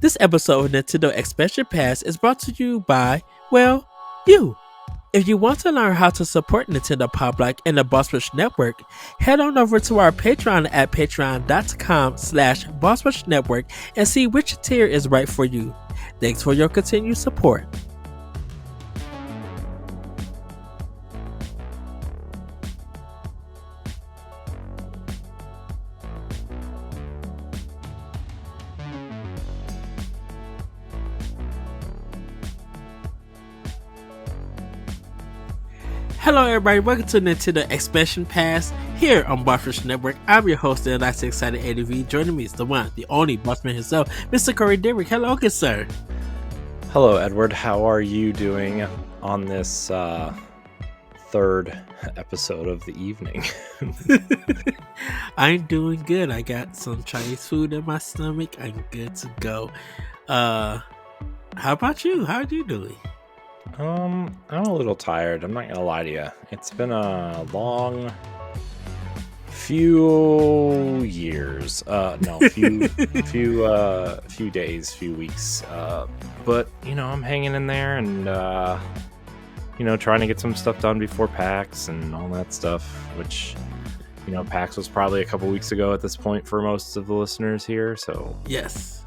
This episode of Nintendo Expansion Pass is brought to you by, well, you. If you want to learn how to support Nintendo Pop Like and the Boss Rush Network, head on over to our Patreon at patreon.com/Boss Network and see which tier is right for you. Thanks for your continued support. Hello everybody, welcome to Nintendo Expansion Pass here on Boss Rush Network. I'm your host and that's excited ADV. Joining me is the one, the only Bossman himself, Mr. Corey Dirrig. Hello, good sir. Hello, Edward. How are you doing on this third episode of the evening? I'm doing good. I got some Chinese food in my stomach. I'm good to go. How about you? How are you doing? I'm a little tired. I'm not gonna lie to you. It's been a long few years. Few days, few weeks. But I'm hanging in there and trying to get some stuff done before PAX and all that stuff. Which PAX was probably a couple weeks ago at this point for most of the listeners here. So yes.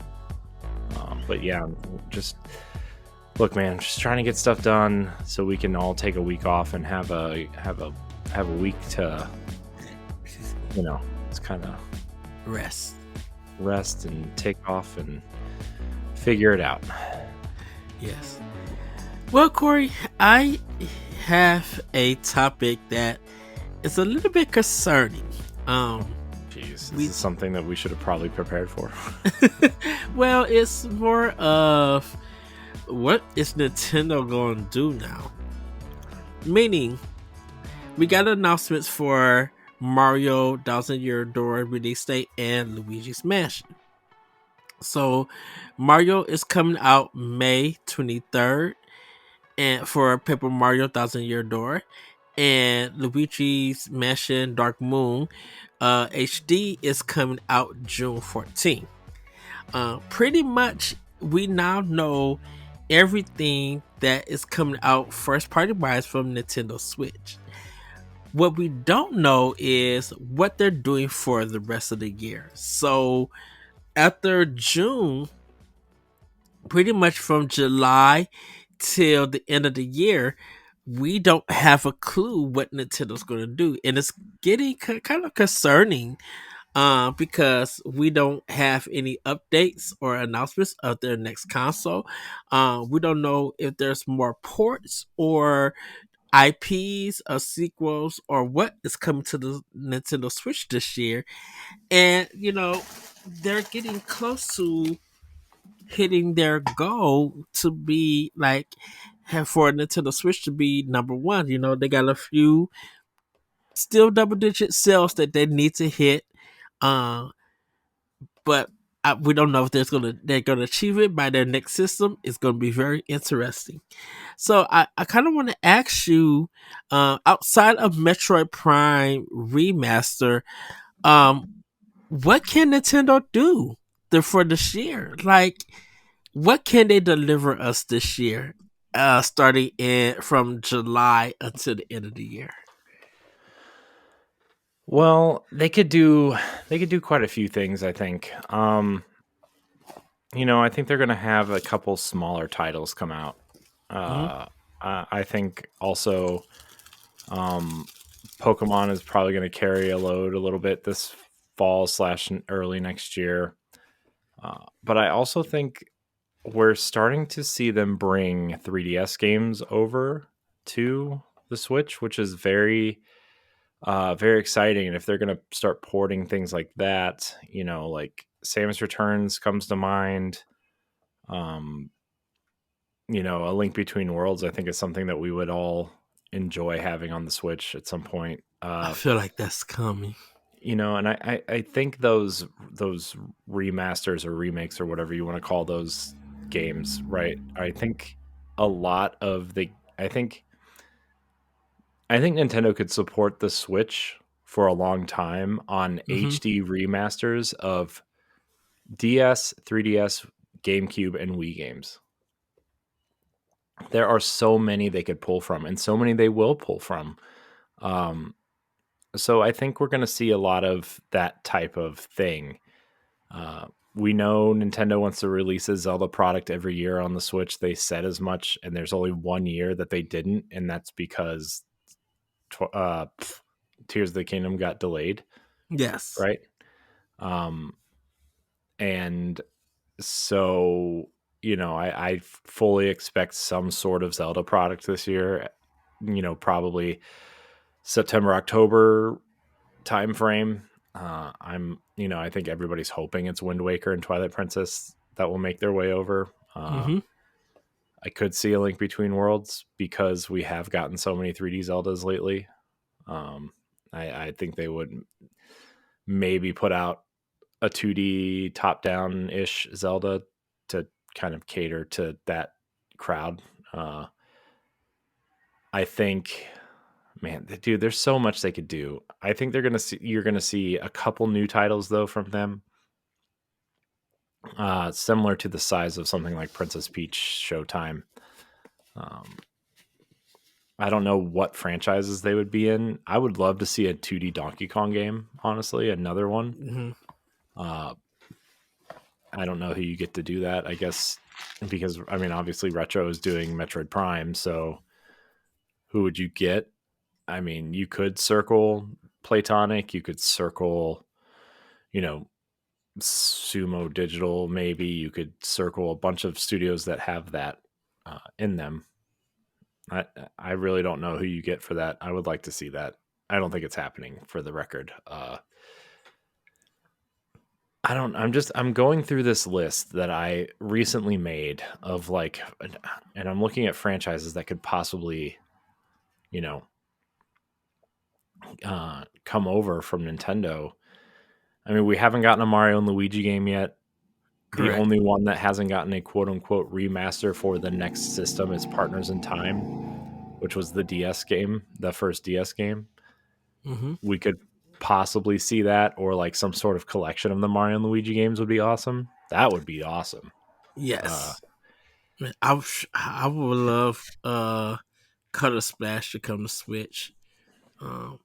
But yeah, look, man, just trying to get stuff done so we can all take a week off and have a week to, it's kind of rest and take off and figure it out. Yes. Well, Corey, I have a topic that is a little bit concerning. Jeez, this is something that we should have probably prepared for. Well, it's more of what is Nintendo going to do now? Meaning, we got announcements for Mario Thousand Year Door release date and Luigi's Mansion. So, Mario is coming out May 23rd, and for Paper Mario Thousand Year Door, and Luigi's Mansion Dark Moon HD is coming out June 14th. Pretty much, we now know everything that is coming out first party wise from Nintendo Switch. What we don't know is what they're doing for the rest of the year. So after June, pretty much from July till the end of the year, we don't have a clue what Nintendo's going to do. And it's getting kind of concerning because we don't have any updates or announcements of their next console. We don't know if there's more ports or IPs or sequels or what is coming to the Nintendo Switch this year. And, they're getting close to hitting their goal to be for Nintendo Switch to be number one. They got a few still double-digit sales that they need to hit. But we don't know if they're gonna achieve it by their next system. It's gonna be very interesting. So I kind of want to ask you, outside of Metroid Prime Remaster, what can Nintendo do for this year? Like, what can they deliver us this year, starting from July until the end of the year? Well, they could do quite a few things, I think. I think they're going to have a couple smaller titles come out. I think also Pokemon is probably going to carry a load a little bit this fall / early next year. But I also think we're starting to see them bring 3DS games over to the Switch, which is very exciting. And if they're going to start porting things like that, like Samus Returns comes to mind. A Link Between Worlds, I think, is something that we would all enjoy having on the Switch at some point. I feel like that's coming. And I think those remasters or remakes or whatever you want to call those games, right? I think I think Nintendo could support the Switch for a long time on HD remasters of DS, 3DS, GameCube, and Wii games. There are so many they could pull from, and so many they will pull from. Um, so I think we're going to see a lot of that type of thing. We know Nintendo wants to release a Zelda product every year on the Switch. They said as much, and there's only 1 year that they didn't, and that's because Tears of the Kingdom got delayed, Yes. right? Um, and so, I fully expect some sort of Zelda product this year. Probably September, October timeframe. I think everybody's hoping it's Wind Waker and Twilight Princess that will make their way over. Mm-hmm. I could see A Link Between Worlds because we have gotten so many 3D Zeldas lately. I think they would maybe put out a 2D top-down ish Zelda to kind of cater to that crowd. I think, man, dude, there's so much they could do. I think you're gonna see a couple new titles though from them, similar to the size of something like Princess Peach Showtime. I don't know what franchises they would be in. I would love to see a 2D Donkey Kong game, honestly, another one. Mm-hmm. I don't know who you get to do that. I guess because obviously Retro is doing Metroid Prime, so who would you get? You could circle Platonic, you could circle, Sumo Digital, maybe you could circle a bunch of studios that have that in them. I really don't know who you get for that. I would like to see that. I don't think it's happening, for the record. I'm going through this list that I recently made of and I'm looking at franchises that could possibly, you know, come over from Nintendo. We haven't gotten a Mario and Luigi game yet. The Correct. only one that hasn't gotten a quote unquote remaster for the next system is Partners in Time, which was the DS game, the first DS game. Mm-hmm. We could possibly see that, or like some sort of collection of the Mario and Luigi games would be awesome. That would be awesome. Yes. Man, I would love Color Splash to come to Switch. Because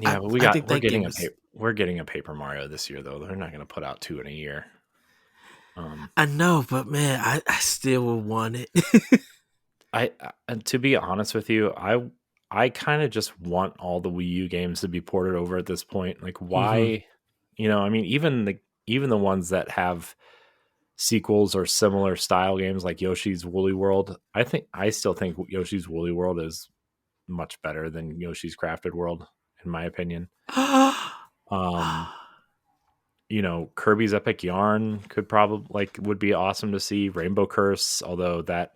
Yeah, but I think that game is. we're getting a Paper Mario this year though. They're not going to put out 2 in a year. I know, but man, I still would want it. And to be honest with you, I kind of just want all the Wii U games to be ported over at this point. Like, Mm-hmm. why? Even the ones that have sequels or similar style games like Yoshi's Woolly World. I still think Yoshi's Woolly World is much better than Yoshi's Crafted World, in my opinion. Kirby's Epic Yarn could probably would be awesome to see. Rainbow Curse, although that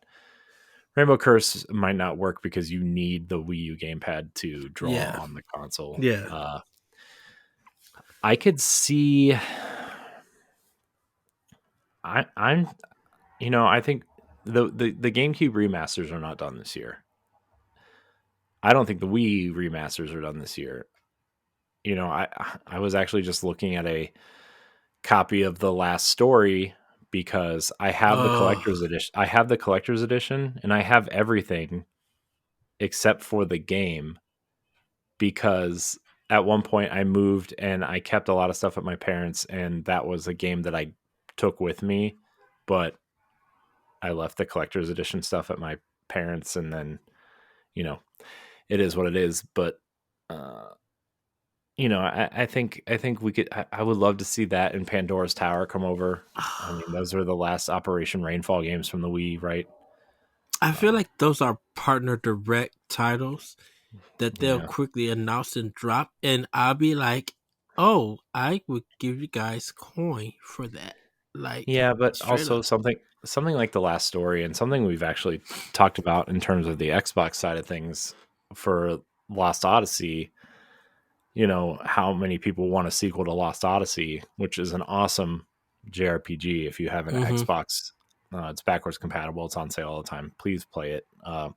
Rainbow Curse might not work because you need the Wii U gamepad to draw Yeah. on the console. Yeah. I could see. I think the GameCube remasters are not done this year. I don't think the Wii remasters are done this year. I was actually just looking at a copy of The Last Story because I have the Oh, collector's edition. I have the collector's edition, and I have everything except for the game, because at one point I moved and I kept a lot of stuff at my parents', and that was a game that I took with me, but I left the collector's edition stuff at my parents', and then, you know, it is what it is. But uh I think we could. I would love to see that in Pandora's Tower come over. Those are the last Operation Rainfall games from the Wii, right? I feel Uh, like those are partner direct titles that they'll yeah, quickly announce and drop, and I'll be like, "Oh, I would give you guys coin for that." Like yeah, but straight also up. something like The Last Story, and something we've actually talked about in terms of the Xbox side of things for Lost Odyssey. How many people want a sequel to Lost Odyssey, which is an awesome JRPG. If you have an Mm-hmm. Xbox, it's backwards compatible. It's on sale all the time. Please play it. But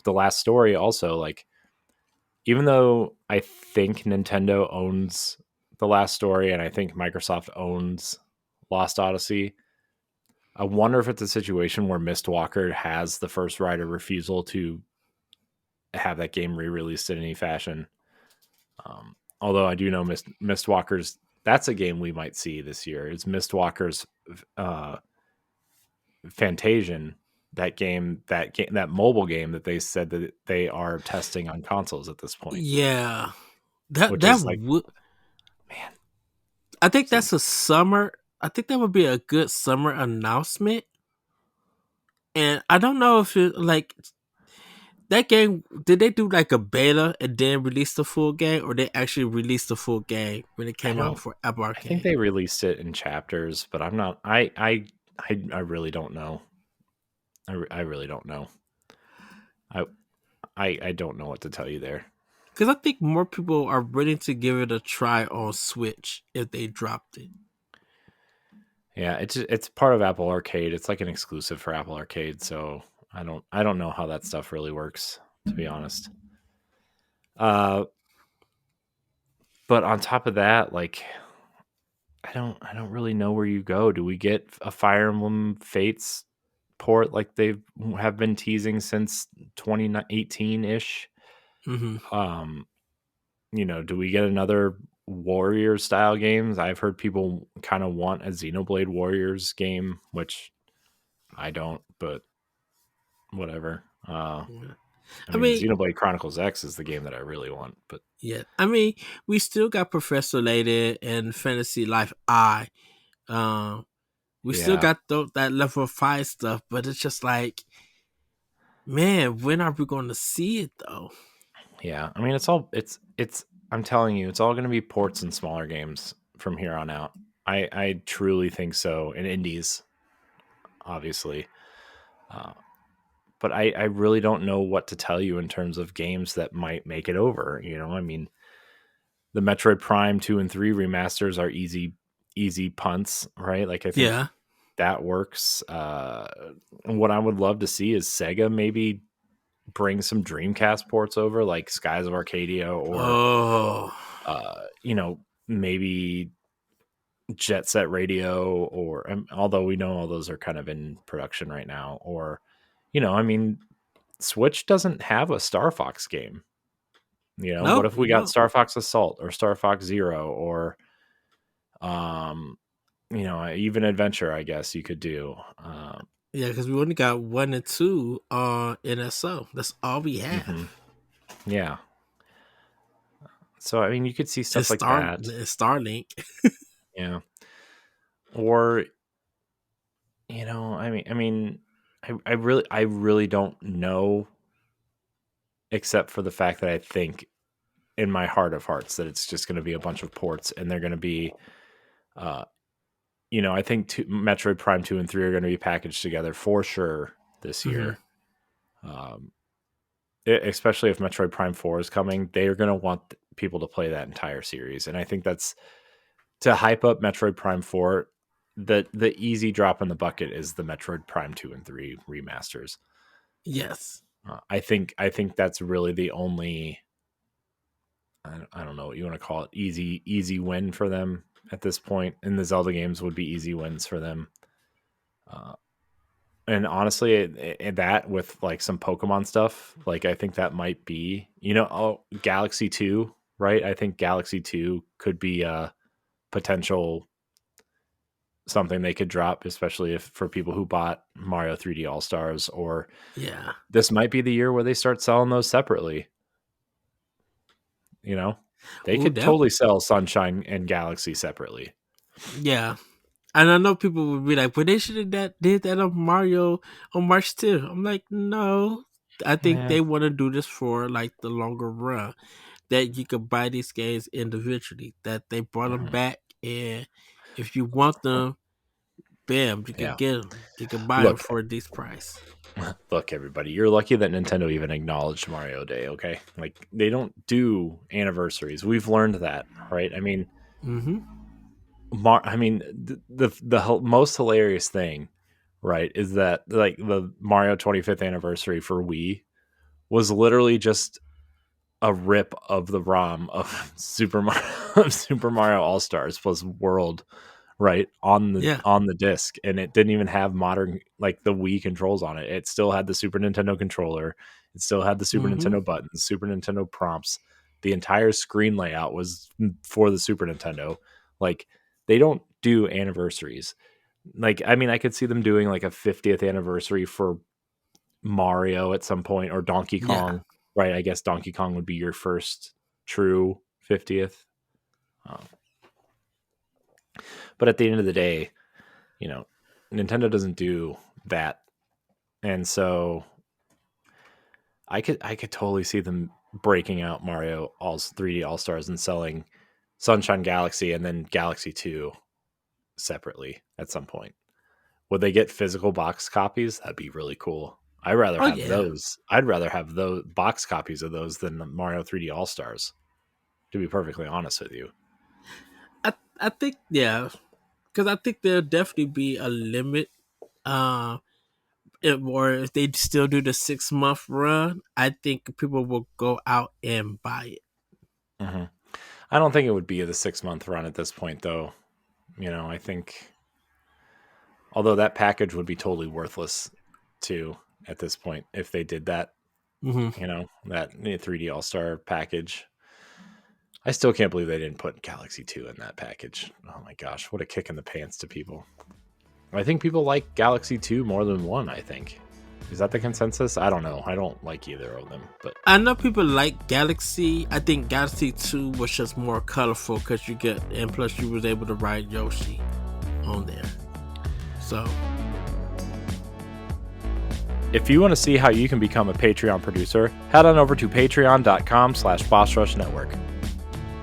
The Last Story also, like, even though I think Nintendo owns The Last Story and I think Microsoft owns Lost Odyssey, I wonder if it's a situation where Mistwalker has the first right of refusal to have that game re-released in any fashion. Although I do know Mistwalker's, that's a game we might see this year. It's Mistwalker's Fantasian, that mobile game that they said that they are testing on consoles at this point, Yeah, that which that is like, would. man, I think so that's a summer. I think that would be a good summer announcement. And I don't know if it like that game. Did they do like a beta and then release the full game, or they actually released the full game when it I came out don't. for Apple I think Arcade? they released it in chapters, but I'm not. I really don't know. I really don't know. I I don't know what to tell you there. Because I think more people are ready to give it a try on Switch if they dropped it. Yeah, it's part of Apple Arcade. It's like an exclusive for Apple Arcade, so I don't know how that stuff really works, to be honest. Uh, but on top of that, like I don't really know where you go. Do we get a Fire Emblem Fates port like they have been teasing since 2018 ish? Hmm. Um, do we get another Warrior style games? I've heard people kind of want a Xenoblade Warriors game, which I don't, but whatever. I I mean, mean, Xenoblade Chronicles X is the game that I really want, but yeah. I mean, we still got Professor Layton and Fantasy Life I. Um, we still yeah, got that level 5 stuff, but it's just like, man, when are we going to see it though? yeah. I mean, it's. I'm telling you, it's all going to be ports and smaller games from here on out. I truly think so, and indies, obviously. Uh, but I really don't know what to tell you in terms of games that might make it over. I mean, the Metroid Prime 2 and 3 remasters are easy punts, right? Like I think Yeah. that works. What I would love to see is Sega maybe bring some Dreamcast ports over, like Skies of Arcadia, or Oh, maybe Jet Set Radio, or although we know all those are kind of in production right now, or I mean, Switch doesn't have a Star Fox game. What no, if we got no. Star Fox Assault or Star Fox Zero, or um, even Adventure? I guess you could do. Yeah, because we only got 1 and 2 on NSO. That's all we have. Mhm. Yeah. So I mean, you could see And stuff like that. Starlink. Yeah. Or I really don't know, except for the fact that I think in my heart of hearts that it's just going to be a bunch of ports, and they're going to be, uh, I think Metroid Prime 2 and 3 are going to be packaged together for sure this Hmm. year. Um, Especially if Metroid Prime 4 is coming, they are going to want people to play that entire series. And I think that's to hype up Metroid Prime 4. The easy drop in the bucket is the Metroid Prime 2 and 3 remasters. Yes. I think that's really the only, I don't know what you want to call it, easy win for them at this point. And the Zelda games would be easy wins for them. Uh, and honestly, that with like some Pokemon stuff, like I think that might be, Galaxy 2, right? I think Galaxy 2 could be a potential something they could drop, especially if for people who bought Mario 3D All Stars, or Yeah. this might be the year where they start selling those separately. You know, they Oh, could that. totally sell Sunshine and Galaxy separately. Yeah. And I know people would be like, but they should have did that on Mario on March 2. I'm like, no. I think Yeah, they want to do this for like the longer run. That you could buy these games individually. That they brought them mhm. back, and if you want them, bam, you can Yeah. get them. You can buy them Look, for this price. look, everybody, you're lucky that Nintendo even acknowledged Mario Day. Okay, like they don't do anniversaries. We've learned that, right? I mean, Mm-hmm. the most hilarious thing, right, is that like the Mario 25th anniversary for Wii was literally just a rip of the ROM of Super Mario All Stars plus World, right, Yeah. on the disc, and it didn't even have modern, like, the Wii controls on it. It still had the Super Nintendo controller. It still had the Super Mm-hmm. Nintendo buttons, Super Nintendo prompts. The entire screen layout was for the Super Nintendo. Like, they don't do anniversaries. Like, I mean, I could see them doing like a 50th anniversary for Mario at some point, or Donkey Yeah. Kong, right? I guess Donkey Kong would be your first true 50th. Um, but at the end of the day, you know, Nintendo doesn't do that. And so I could totally see them breaking out Mario All 3D All Stars and selling Sunshine Galaxy and then Galaxy 2 separately at some point. Would they get physical box copies? That'd be really cool. I'd rather Oh have yeah. those. I'd rather have those box copies of those than the Mario 3D All Stars, to be perfectly honest with you. I think yeah, because I think there'll definitely be a limit. Uh, or if they still do the 6 month run, I think people will go out and buy it. Hmm. I don't think it would be the 6 month run at this point, though. I think, although that package would be totally worthless too at this point if they did that, Mm-hmm. that 3D All Star package. I still can't believe they didn't put Galaxy 2 in that package. Oh my gosh, what a kick in the pants to people. I think people like Galaxy 2 more than 1, I think. Is that the consensus? I don't know. I don't like either of them, but I know people like Galaxy. I think Galaxy 2 was just more colorful because and plus you was able to ride Yoshi on there. So, if you want to see how you can become a Patreon producer, head on over to patreon.com/BossRushNetwork.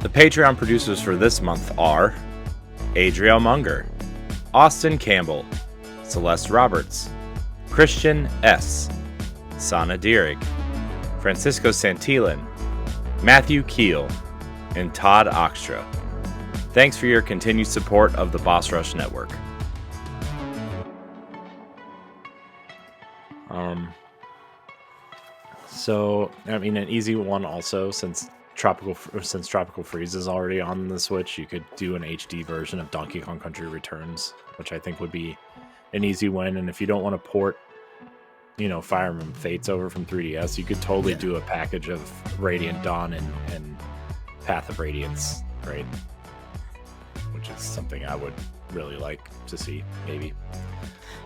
The Patreon producers for this month are Adriel Munger, Austin Campbell, Celeste Roberts, Christian S., Sana Dirrig, Francisco Santillan, Matthew Keel, and Todd Oxtra. Thanks for your continued support of the Boss Rush Network. So, I mean, an easy one also, since Tropical Freeze is already on the Switch, you could do an HD version of Donkey Kong Country Returns, which I think would be an easy win. And if you don't want to port, Fire Emblem Fates over from 3DS, you could totally do a package of Radiant Dawn and Path of Radiance, right? Which is something I would really like to see, maybe.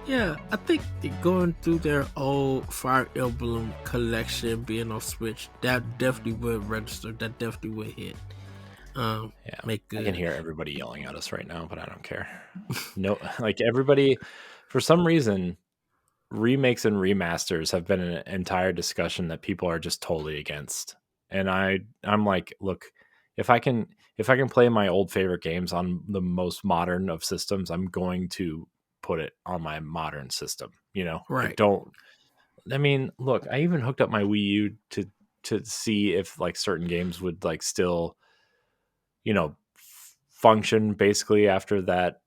yeah, I think going through their old Fire Emblem collection, being on Switch, that definitely would register. That definitely would hit. Yeah, Make good. I can hear everybody yelling at us right now, but I don't care. No, like everybody, for some reason, remakes and remasters have been an entire discussion that people are just totally against. And I'm like, look, if I can play my old favorite games on the most modern of systems, I'm going to put it on my modern system. Right. I mean, look, I even hooked up my Wii U to see if like certain games would like still, function basically after that.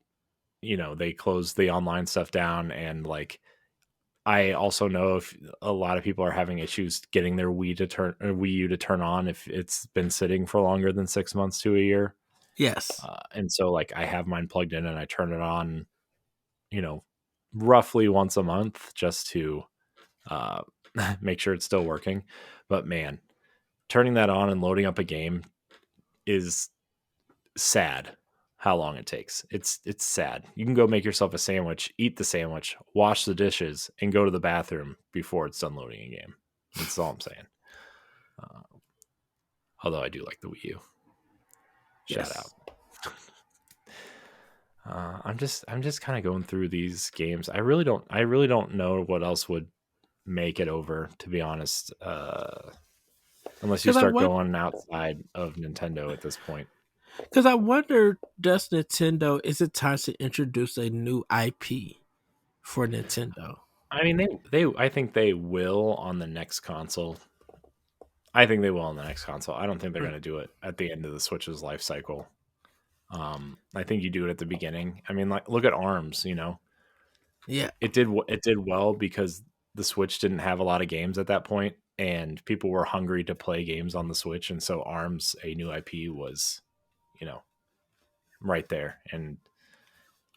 They closed the online stuff down, and like I also know if a lot of people are having issues getting their Wii U to turn on if it's been sitting for longer than 6 months to a year. Yes. And so like I have mine plugged in and I turn it on, you know, roughly once a month just to uh, make sure it's still working. But man, turning that on and loading up a game is sad how long it takes. It's sad. You can go make yourself a sandwich, eat the sandwich, wash the dishes, and go to the bathroom before it's done loading a game. That's all I'm saying. Although I do like the Wii U. Shout Yes. out. I'm just kind of going through these games. I really don't know what else would make it over, to be honest. Unless you start going outside of Nintendo at this point. Because I wonder, does Nintendo, is it time to introduce a new IP for Nintendo? I mean, I think they will on the next console. I think they will on the next console. I don't think they're going to do it at the end of the Switch's life cycle. I think you do it at the beginning. I mean, like, look at ARMS. Yeah. It did well because the Switch didn't have a lot of games at that point, and people were hungry to play games on the Switch, and so ARMS, a new IP, was, right there. And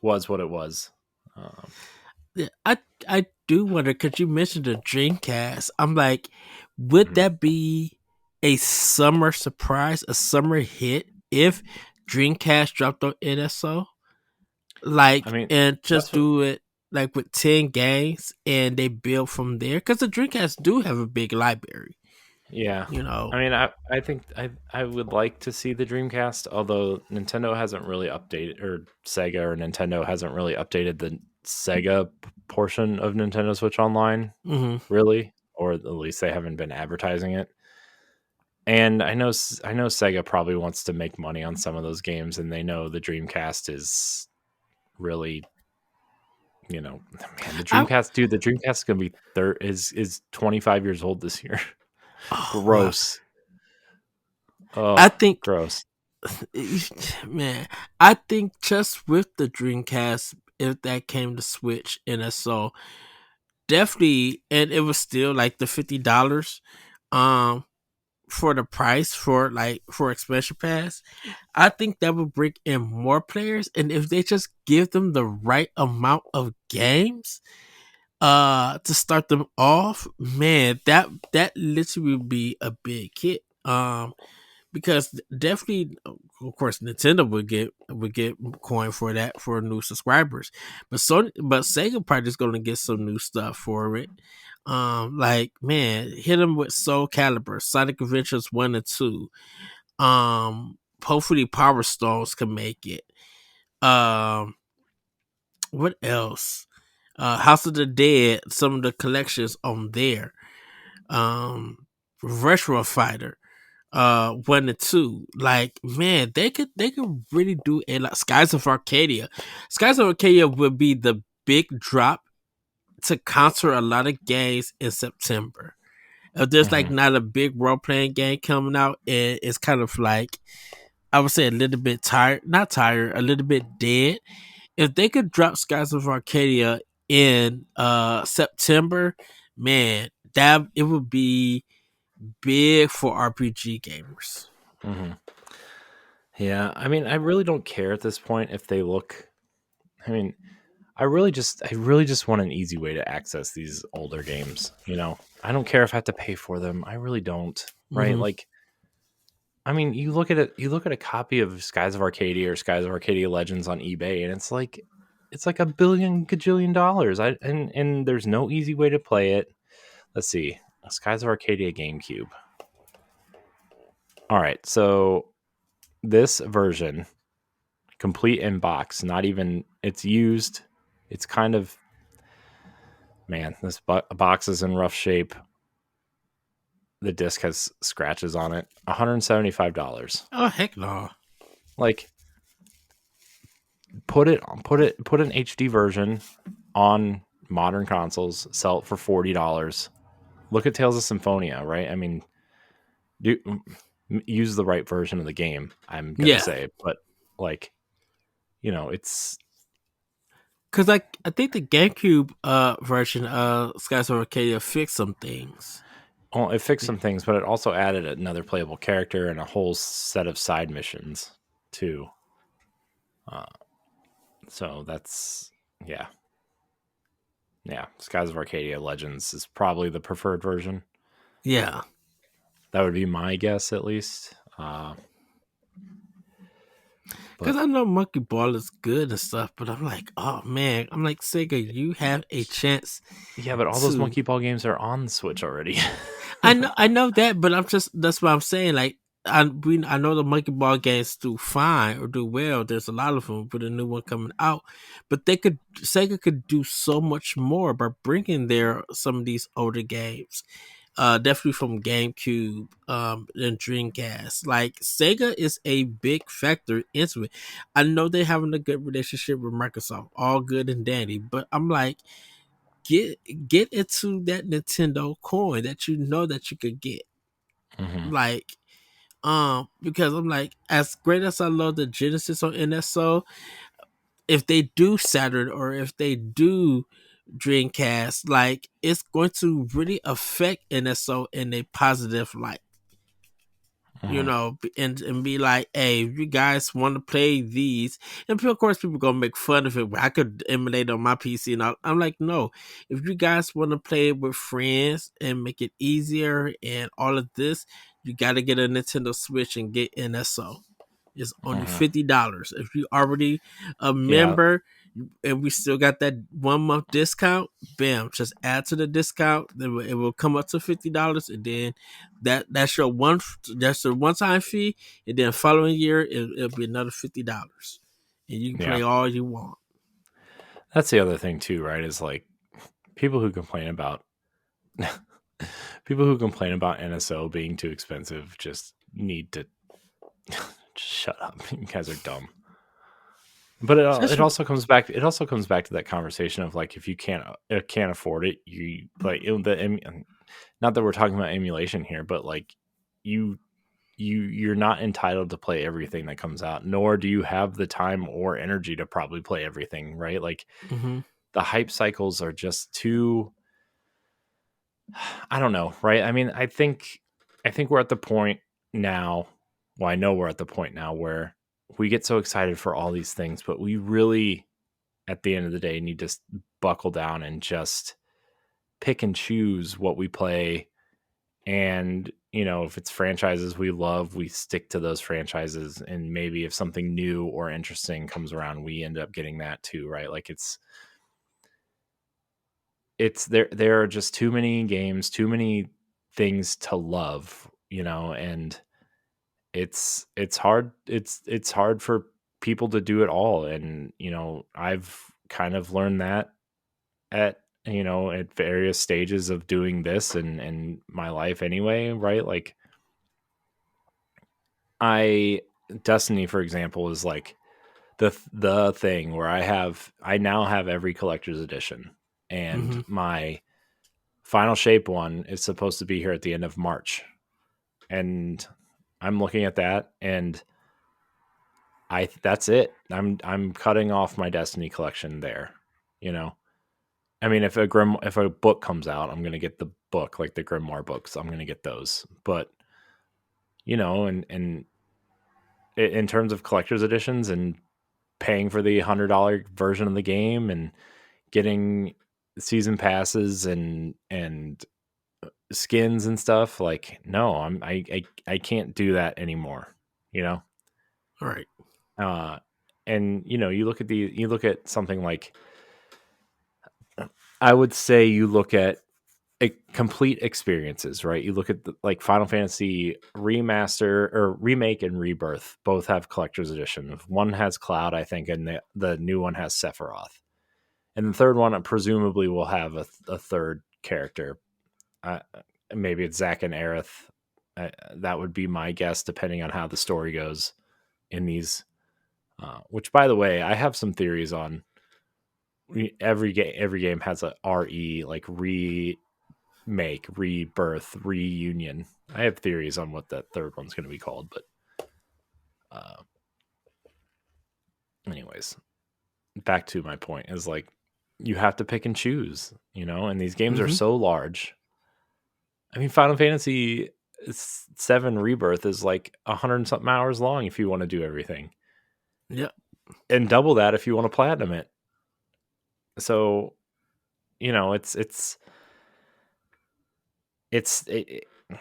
was what it was. Um, Yeah, I do wonder because you mentioned the Dreamcast. I'm like, would mhm. that be a summer surprise, a summer hit if Dreamcast dropped on NSO? I Like, mean, and that's just what. do it like with 10 games, and they build from there. Because the Dreamcast do have a big library, Yeah, you know. I mean, I think I would like to see the Dreamcast, although Nintendo hasn't really updated, or Sega or Nintendo hasn't really updated the Sega portion of Nintendo Switch Online, Hmm. really, or at least they haven't been advertising it. And I know Sega probably wants to make money on some of those games, and they know the Dreamcast is really, man, the I Dreamcast, dude, the Dreamcast is gonna be is 25 years old this year. oh wow, Gross. I Oh, think gross. man, I think just with the Dreamcast, if that came to Switch NSO, definitely, and it was still like the $50 um for the price for like for expansion pass. I think that would bring in more players, and if they just give them the right amount of games to start them off, man, that literally would be a big hit. Because definitely, of course, Nintendo would get coin for that for new subscribers, but Sega probably is going to get some new stuff for it. Like man, hit them with Soul Calibur, Sonic Adventures 1 and 2. Hopefully Power Stones can make it. Um, what else? House of the Dead, some of the collections on there. Um, Retro Fighter 1 and 2. Like man, they could really do a lot. Skies of Arcadia. Skies of Arcadia would be the big drop to counter a lot of games in September. If there's like Mhm. not a big role playing game coming out, and it's kind of like I would say a little bit tired, not tired, a little bit dead. If they could drop Skies of Arcadia in September, man, that it would be big for RPG gamers. Mhm. Yeah, I mean, I really don't care at this point if they look. I mean, I really just want an easy way to access these older games. I don't care if I have to pay for them. I really don't. Right? Hmm. Like, I mean, you look at it. You look at a copy of Skies of Arcadia or Skies of Arcadia Legends on eBay, and it's like a billion gajillion dollars. And there's no easy way to play it. Let's see, Skies of Arcadia GameCube. All right, so this version, complete in box, not even it's used. It's kind of, man, this box is in rough shape. The disc has scratches on it. $175. Oh heck no! Like, put an HD version on modern consoles, sell it for $40. Look at Tales of Symphonia, right? I mean, do use the right version of the game, I'm gonna Yeah, say, but like, it's because I think the GameCube version of Skies of Arcadia fixed some things. well, it fixed some things, but it also added another playable character and a whole set of side missions too. Uh, so that's yeah, yeah. Skies of Arcadia Legends is probably the preferred version. Yeah, That would be my guess, at least. because But I know Monkey Ball is good and stuff, but I'm like, oh man, I'm like Sega, you have a chance yeah, but all those to. Monkey Ball games are on the Switch already. I know that, but I'm just that's what I'm saying. Like I know the Monkey Ball games do fine or do well. There's a lot of them with a new one coming out, but Sega could do so much more by bringing their some of these older games. Definitely from GameCube, and Dreamcast. Like Sega is a big factor into it. I know they're having a good relationship with Microsoft, all good and dandy, but I'm like, get get into that Nintendo coin that you know that you could get. Hmm. Like, because I'm like, as great as I love the Genesis on NSO, if they do Saturn or if they do Dreamcast, like it's going to really affect NSO in a positive light. Mhm. and be like, hey, if you guys want to play these, and of course people gonna make fun of it. I could emulate on my PC, and I'm like, no, if you guys want to play it with friends and make it easier and all of this, you got to get a Nintendo Switch and get NSO. It's only Mhm. $50. If you already a Yeah, member and we still got that 1 month discount, bam, just add to the discount. Then it will come up to $50, and then that's your one time fee, and then following year it'll be another $50, and you can yeah. play all you want. That's the other thing too, right? Is like people who complain about people who complain about NSO being too expensive just need to just shut up. You guys are dumb. But it Especially, also comes back. It also comes back to that conversation of like if you can't afford it, you like not that we're talking about emulation here, but like you you're not entitled to play everything that comes out, nor do you have the time or energy to probably play everything, right? Like hmm the hype cycles are just too, I don't know, right? I mean, I think we're at the point now. Well, I know we're at the point now where we get so excited for all these things, but we really, at the end of the day, need to buckle down and just pick and choose what we play. And if it's franchises we love, we stick to those franchises. And maybe if something new or interesting comes around, we end up getting that too, right? Like it's there are just too many games, too many things to love, and it's hard it's hard for people to do it all. And I've kind of learned that at various stages of doing this and my life anyway, right? Like I Destiny, for example, is like the thing where I now have every collector's edition, and hmm my final shape one is supposed to be here at the end of March. And I'm looking at that, and I that's it. I'm cutting off my Destiny collection there. You know, I mean, if a book comes out, I'm gonna get the book, like the Grimoire books. I'm gonna get those. But and in terms of collector's editions and paying for the $100 version of the game and getting season passes and skins and stuff, like no, I can't do that anymore. You know, All right. uh, and you look at something like, I would say you look at complete experiences, right? You look at like Final Fantasy remaster or remake and rebirth both have collector's edition. One has Cloud, I think, and the new one has Sephiroth, and the third one presumably will have a third character. Uh, Maybe it's Zack and Aerith. That would be my guess, depending on how the story goes in these. Which, by the way, I have some theories on. Every game has a RE, like remake, rebirth, reunion. I have theories on what that third one's going to be called, but uh, anyways, back to my point is like you have to pick and choose, and these games are hmm so large. I mean, Final Fantasy 7 Rebirth is like 100 and something hours long if you want to do everything, Yeah. and double that if you want to platinum it. So,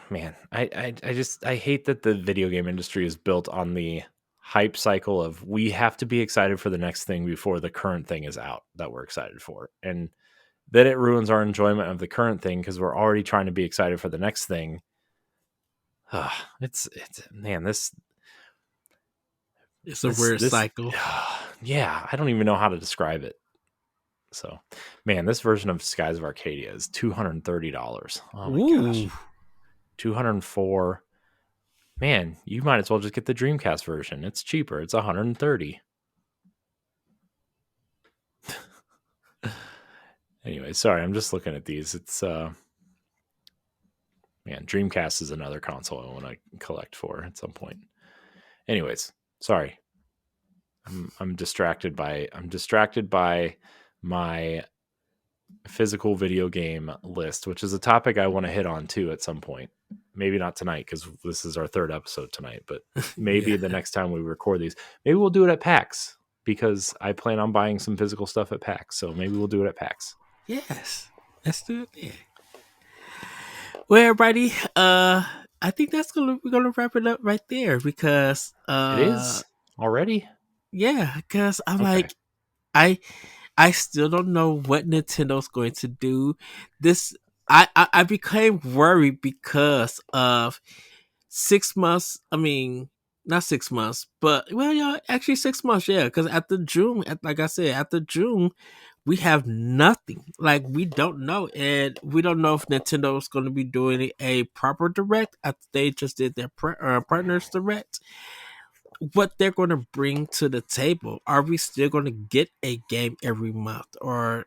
man, I hate that the video game industry is built on the hype cycle of we have to be excited for the next thing before the current thing is out that we're excited for. And then it ruins our enjoyment of the current thing because we're already trying to be excited for the next thing. It's man, It's a weird this cycle. yeah, I don't even know how to describe it. So, man, this version of Skies of Arcadia is $230. Oh my Ooh. gosh. 204. Man, you might as well just get the Dreamcast version. It's cheaper. It's 130. Anyway, sorry, I'm just looking at these. It's man, Dreamcast is another console I want to collect for at some point. Anyways, sorry. I'm distracted by my physical video game list, which is a topic I want to hit on too at some point. maybe not tonight because this is our third episode tonight, but maybe Yeah. the next time we record these, maybe we'll do it at PAX because I plan on buying some physical stuff at PAX. So maybe we'll do it at PAX. Yes. Let's do it there. Well, everybody, I think we're gonna wrap it up right there because It is already yeah, because I'm okay. like I I still don't know what Nintendo's going to do. This I became worried because of 6 months. I mean, not 6 months, but well, yeah, actually 6 months. Yeah, because after June, like I said, after June, we have nothing. Like we don't know, and we don't know if Nintendo is going to be doing a proper direct after they just did their partners direct. What they're going to bring to the table? Are we still going to get a game every month, or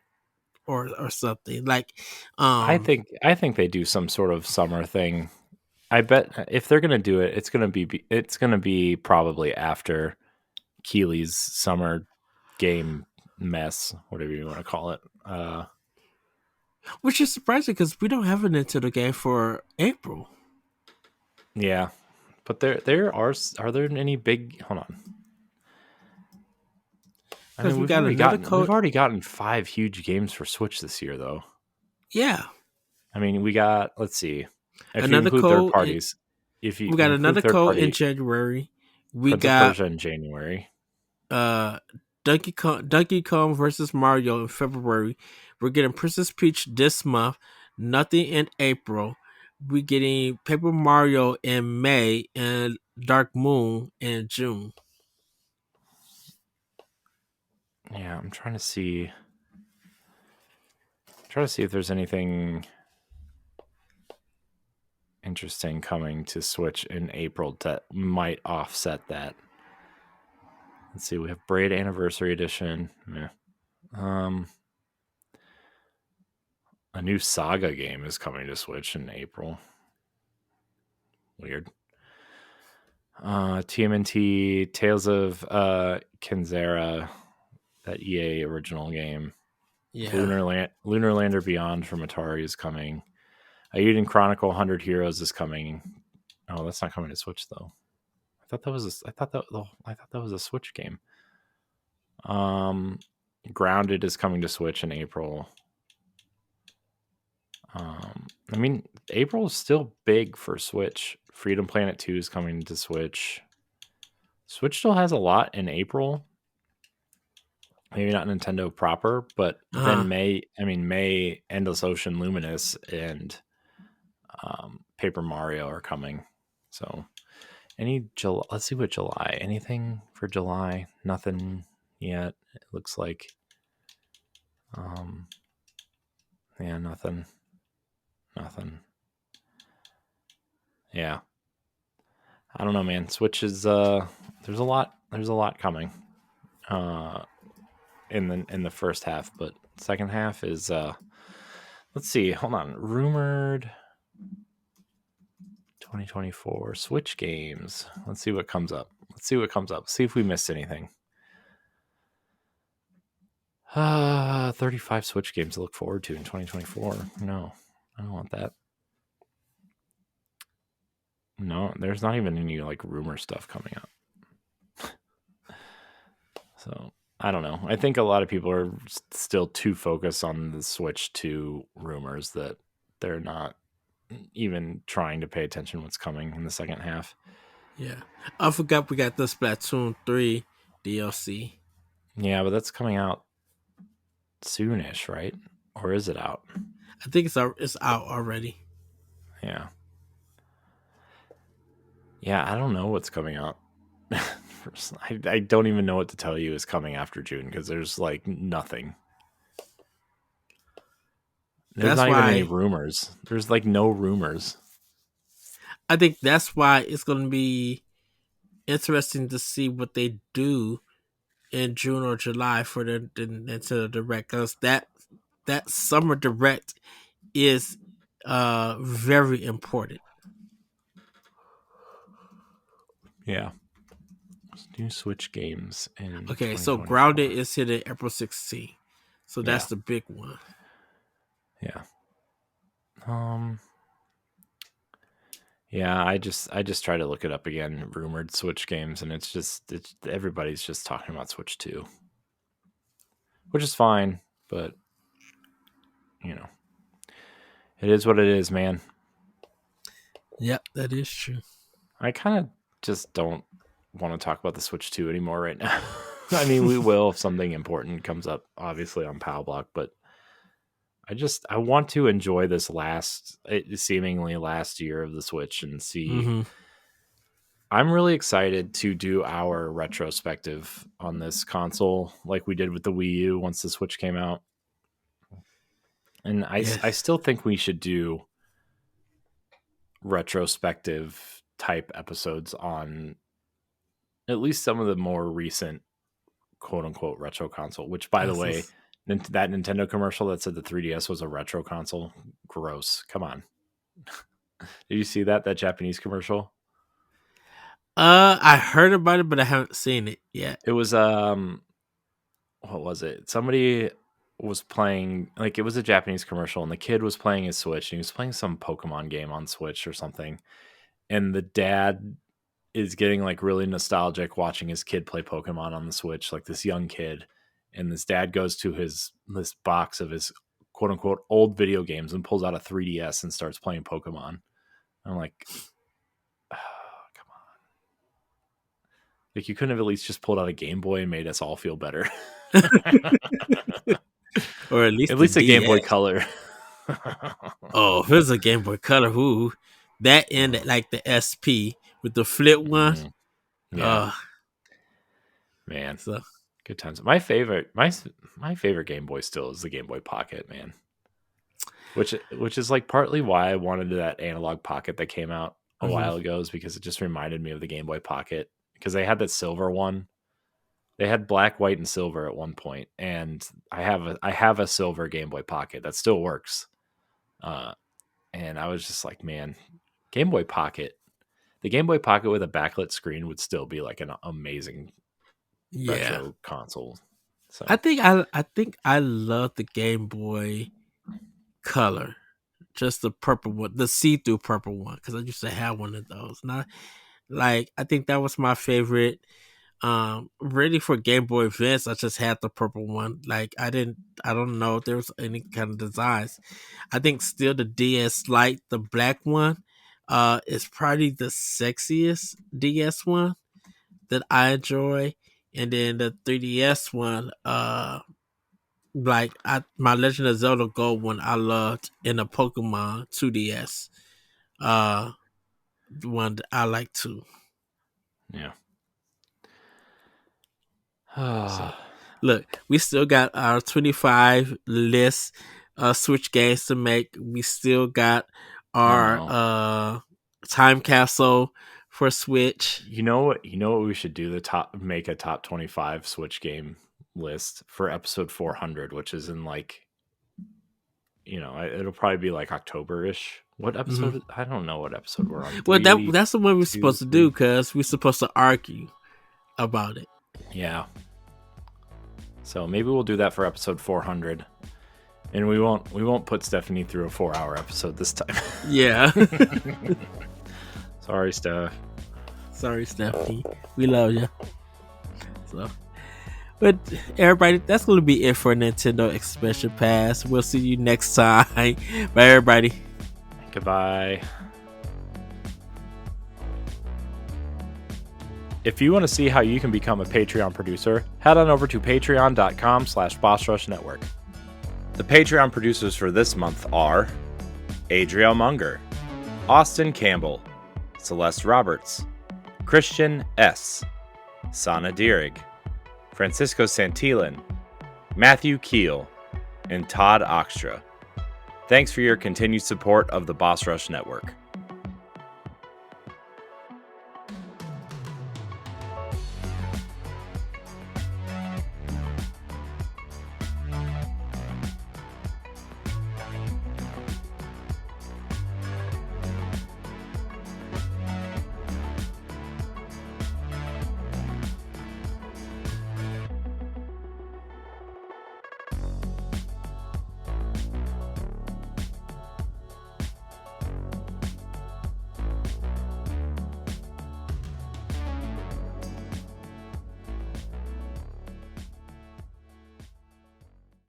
something like? I think they do some sort of summer thing. I bet if they're gonna do it, it's gonna be probably after Keeley's summer game mess, whatever you want to call it. Which is surprising because we don't have a Nintendo game for April. Yeah, but are there any big? Hold on. I Because mean, we got another we've code. already gotten 5 huge games for Switch this year, though. Yeah, I mean, we got, let's see, if you another include third code. parties, if you We got include another third code in party, January. We Prince of got Persia in January. uh Donkey Kong versus Mario in February. We're getting Princess Peach this month. Nothing in April. We're getting Paper Mario in May and Dark Moon in June. Yeah, I'm trying to see if there's anything interesting coming to Switch in April that might offset that. Let's see, we have Braid Anniversary Edition. Yeah. Um, a new Saga game is coming to Switch in April. Weird. TMNT Tales of Kenzera, that EA original game. Yeah. Lunar Lander Beyond from Atari is coming. Aiden Chronicle 100 Heroes is coming. Oh, that's not coming to Switch though. I thought that was a Switch game. Grounded is coming to Switch in April. I mean, April is still big for Switch. Freedom Planet 2 is coming to Switch. Switch still has a lot in April. Maybe not Nintendo proper, but Uh-huh. then May, Endless Ocean Luminous and Paper Mario are coming. So let's see what July. Anything for July? Nothing yet. It looks like. Yeah, nothing. Yeah, I don't know, man. Switch is there's a lot coming in the first half, but second half is let's see. Hold on. Rumored 2024 Switch games. Let's see what comes up. See if we missed anything. 35 Switch games to look forward to in 2024. No, I don't want that. No, there's not even any like rumor stuff coming up. So I don't know. I think a lot of people are still too focused on the Switch 2 rumors that they're not even trying to pay attention to what's coming in the second half. Yeah. I forgot we got the Splatoon 3 DLC. Yeah, but that's coming out soonish, right? Or is it out? I think it's out already. Yeah. Yeah, I don't know what's coming out. I don't even know what to tell you is coming after June because there's like nothing. There's That's not even any why rumors. There's like no rumors. I think that's why it's going to be interesting to see what they do in June or July for the Nintendo Direct, because that summer Direct is very important. Yeah. New Switch games in Okay, so Grounded 2024. is hitting April 16th. So that's Yeah. the big one. Yeah. Um Yeah, I just try to look it up again, rumored Switch games, and it's everybody's just talking about Switch 2, which is fine, but you know, it is what it is, man. Yep, that is true. I kind of just don't want to talk about the Switch 2 anymore right now. I mean, we will if something important comes up, obviously on Pow Block, but I want to enjoy this seemingly last year of the Switch and see. Mm-hmm. I'm really excited to do our retrospective on this console, like we did with the Wii U once the Switch came out. And I Yes. still think we should do retrospective type episodes on at least some of the more recent quote unquote retro console, which by the way, that Nintendo commercial that said the 3DS was a retro console, gross. Come on. Did you see that Japanese commercial? I heard about it, but I haven't seen it yet. It was what was it? Somebody was playing, like, it was a Japanese commercial, and the kid was playing his Switch, and he was playing some Pokemon game on Switch or something. And the dad is getting like really nostalgic watching his kid play Pokemon on the Switch, like this young kid. And this dad goes to this box of his quote unquote old video games and pulls out a 3DS and starts playing Pokemon. I'm like, oh, come on. Like, you couldn't have at least just pulled out a Game Boy and made us all feel better. Or at least a Game Boy Color. Oh, if it's a Game Boy Color, that and like the SP with the flip one. Yeah. Man. So good times. My favorite Game Boy still is the Game Boy Pocket, man. Which is like partly why I wanted that analog Pocket that came out a while ago, is because it just reminded me of the Game Boy Pocket, because they had that silver one. They had black, white, and silver at one point, and I have a silver Game Boy Pocket that still works. And I was just like, man, Game Boy Pocket, the Game Boy Pocket with a backlit screen would still be like an amazing retro console. So I think I love the Game Boy Color, just the purple one, the see-through purple one, because I used to have one of those. Not like, I think that was my favorite. Ready for Game Boy Advance, I just had the purple one. Like, I don't know if there was any kind of designs. I think still the DS Lite, the black one, is probably the sexiest DS one that I enjoy. And then the 3DS one, my Legend of Zelda Gold one I loved, and the Pokemon 2DS, one that I like too. Yeah. So, look, we still got our 25 list Switch games to make. We still got our time capsule for Switch. You know what we should do? Make a top 25 Switch game list for episode 400, which is in like, it'll probably be like October-ish. What episode? Mm-hmm. I don't know what episode we're on. Well, that's the one we're supposed to do, because we're supposed to argue about it. Yeah. So maybe we'll do that for episode 400, and we won't put Stephanie through a 4-hour episode this time. Yeah. Sorry, Steph. Sorry, Stephanie. We love you. So, but everybody, that's going to be it for Nintendo Expansion Pass. We'll see you next time. Bye, everybody. Goodbye. If you want to see how you can become a Patreon producer, head on over to patreon.com/BossRushNetwork. The Patreon producers for this month are Adriel Munger, Austin Campbell, Celeste Roberts, Christian S., Sana Dirrig, Francisco Santillan, Matthew Keel, and Todd Oxtra. Thanks for your continued support of the Boss Rush Network.